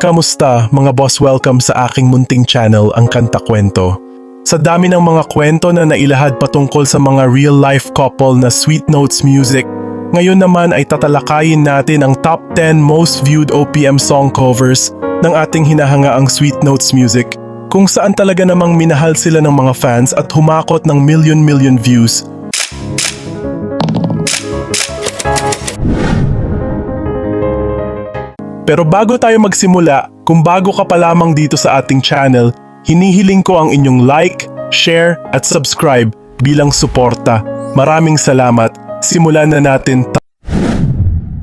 Kamusta mga boss, welcome sa aking munting channel, ang Kanta Kwento. Sa dami ng mga kwento na nailahad patungkol sa mga real-life couple na Sweet Notes Music, ngayon naman ay tatalakayin natin ang top 10 most viewed OPM song covers ng ating hinahangaang Sweet Notes Music, kung saan talaga namang minahal sila ng mga fans at humakot ng million views. Pero bago tayo magsimula, kung bago ka pa lamang dito sa ating channel, hinihiling ko ang inyong like, share at subscribe bilang suporta. Maraming salamat. Simulan na natin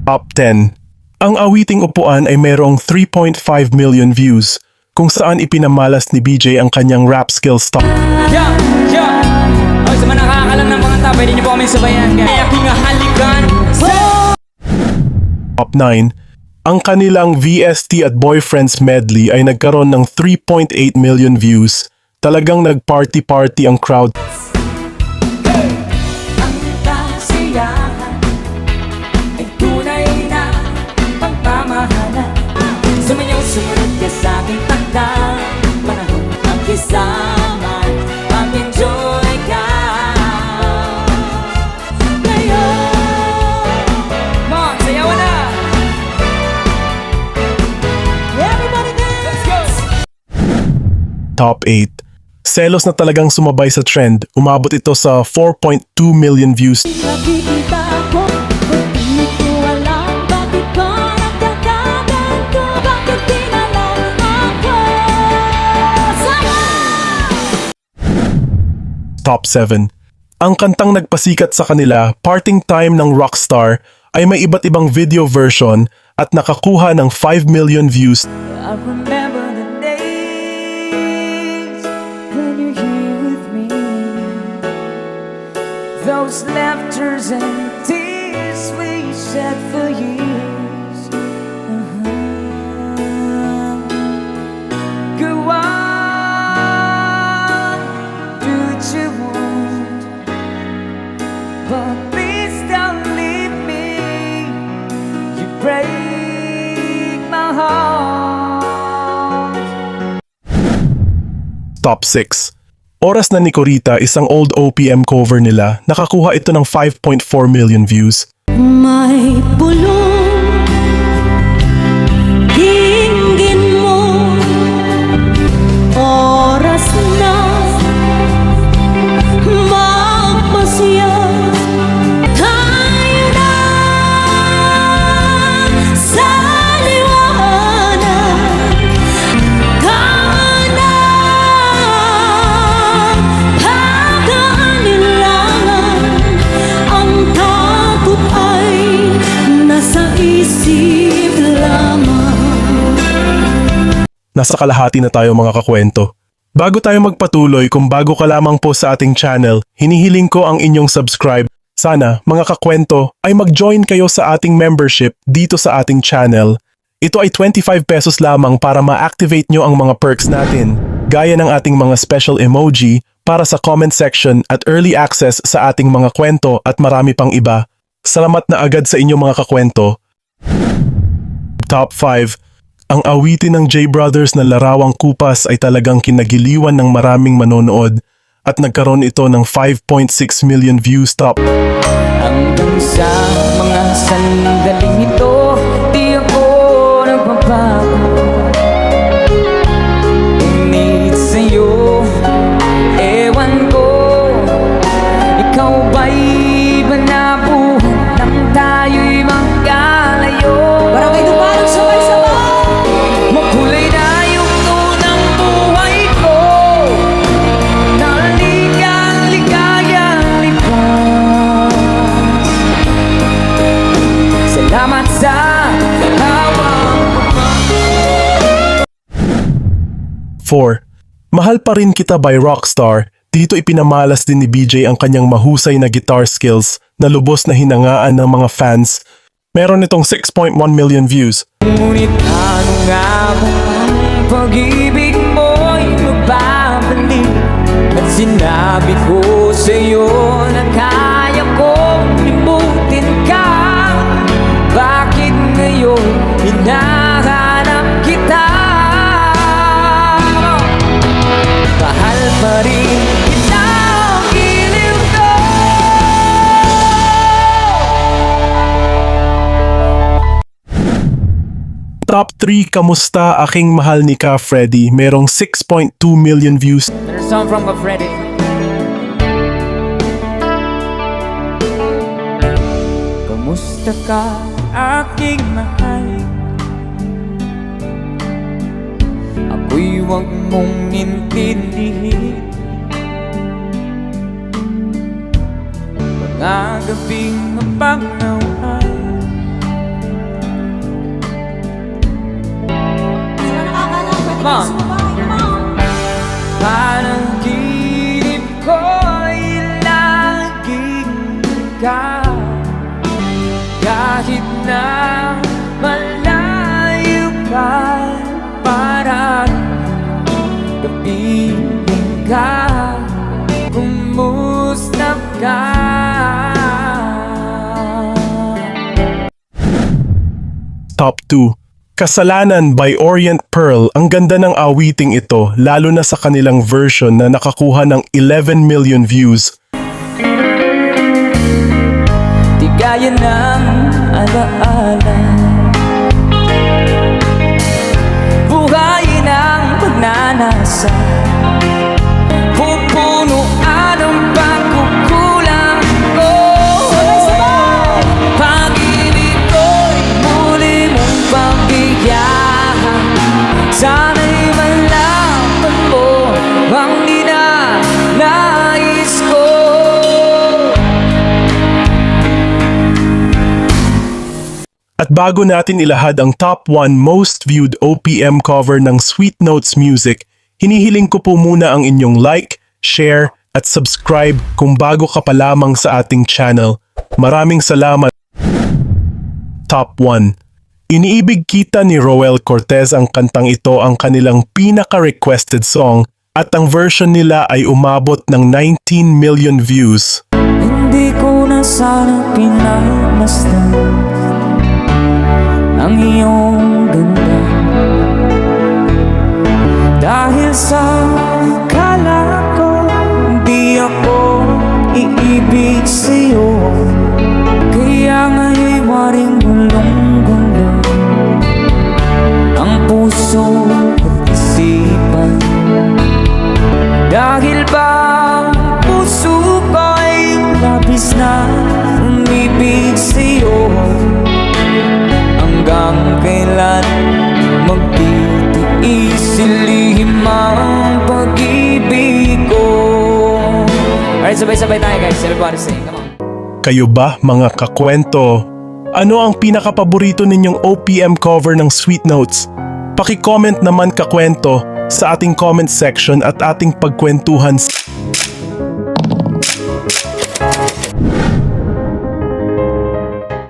top 10. Ang awiting upuan ay mayroong 3.5 million views, kung saan ipinamalas ni BJ ang kanyang rap skills top. Yeah! O, sa mga nakakalam ng kanta, pwede niyo po kami sabayan. Kaya aking halikan Top 9. Ang kanilang VST at Boyfriends medley ay nagkaroon ng 3.8 million views. Talagang nag-party-party ang crowd. ang kasiyahan ay tunay na pagmamahalan. Sumunod ka sa aking takda, panahon ang kisama, mag-enjoy ka ngayon. Mga sayawan na! Everybody dance! Let's go! Top 8. Selos na talagang sumabay sa trend, umabot ito sa 4.2 million views. Nakikita ko, hindi ko alam bakit ba nagkakaganto, bakit di na lang ako sama. Top 7. Ang kantang nagpasikat sa kanila, Parting Time ng Rockstar, ay may iba't ibang video version at nakakuha ng 5 million views. I remember the days when you're here with me, those laughters and tears we shed for years. Go on, do what you want, but please don't leave me. You break my heart. Top 6. Oras na ni Corita, isang old OPM cover nila, nakakuha ito ng 5.4 million views. May bulong dinggin mo, oras na magpasya, tayo na sa liwanag, tama na pag-aalilangan, ang takot ay nasa isip lamang. Nasa kalahati na tayo mga kakwento. Bago tayo magpatuloy, kung bago ka lamang po sa ating channel, hinihiling ko ang inyong subscribe. Sana, mga kakwento, ay mag-join kayo sa ating membership dito sa ating channel. Ito ay 25 pesos lamang para ma-activate nyo ang mga perks natin, gaya ng ating mga special emoji para sa comment section at early access sa ating mga kwento at marami pang iba. Salamat na agad sa inyo mga kakwento. Top 5. Ang awitin ng J Brothers na Larawang Kupas ay talagang kinagiliwan ng maraming manonood at nagkaroon ito ng 5.6 million views. Top Hanggang sa mga sandaling ito, di ako nagbabago. Init sa'yo, ewan ko, ikaw ba'y banabuhan nang tayo'y magkalayo? Parang may dumarang sabay-sabay, makulay na yung tunang buhay ko, naligang-ligayang lipas. Salamat sa hawak. 4. Mahal pa rin kita by Rockstar. Dito ipinamalas din ni BJ ang kanyang mahusay na guitar skills na lubos na hinangaan ng mga fans. Meron itong 6.1 million views. Ngunit ano nga ba ang pag-ibig mo'y magbabalik? At sinabi ko sa'yo na kaya kong limutin ka. Bakit ngayon hinahanap kita? Top 3 Kamusta Aking Mahal ni Ka Freddy, merong 6.2 million views. There's a song from Freddy. Kamusta ka, aking mahal? Ako'y huwag mong intindihin. Mga gabing mapangaway, Mom. Panaginip ko'y laging ikaw. Kahit na malayo ka, parang kapiling ka. Kumusta ka? Top 2 Kasalanan by Orient Pearl. Ang ganda ng awiting ito, lalo na sa kanilang version na nakakuha ng 11 million views. Di gaya ng alaala, buhayin ang pagnanasa, pupunuan ang pagkukulang ko. Pag-ibig ko'y muli mong pagbigyan. Sana'y malaman mo ang ninanais ko. At bago natin ilahad ang top 1 most viewed OPM cover ng Sweet Notes Music, hinihiling ko po muna ang inyong like, share, at subscribe kung bago ka pa lamang sa ating channel. Maraming salamat. Top 1 Iniibig Kita ni Roel Cortez. Ang kantang ito ang kanilang pinaka-requested song at ang version nila ay umabot ng 19 million views. Hindi ko na sana pinagmasdan ang iyong ganda, dahil sa kala ko di ako iibig sa'yo. Kaya nga'y waring gulong-gulong ang puso at isipan, dahil ba ang puso ko'y labis na umibig sa'yo. Hanggang kailan magtitiis silihim ang pag-ibig ko. Alright, sabay-sabay tayo guys. Everybody sing, come on. Kayo ba mga kakwento? Ano ang pinakapaborito ninyong OPM cover ng Sweet Notes? Paki-comment naman kakwento sa ating comment section at ating pagkwentuhan.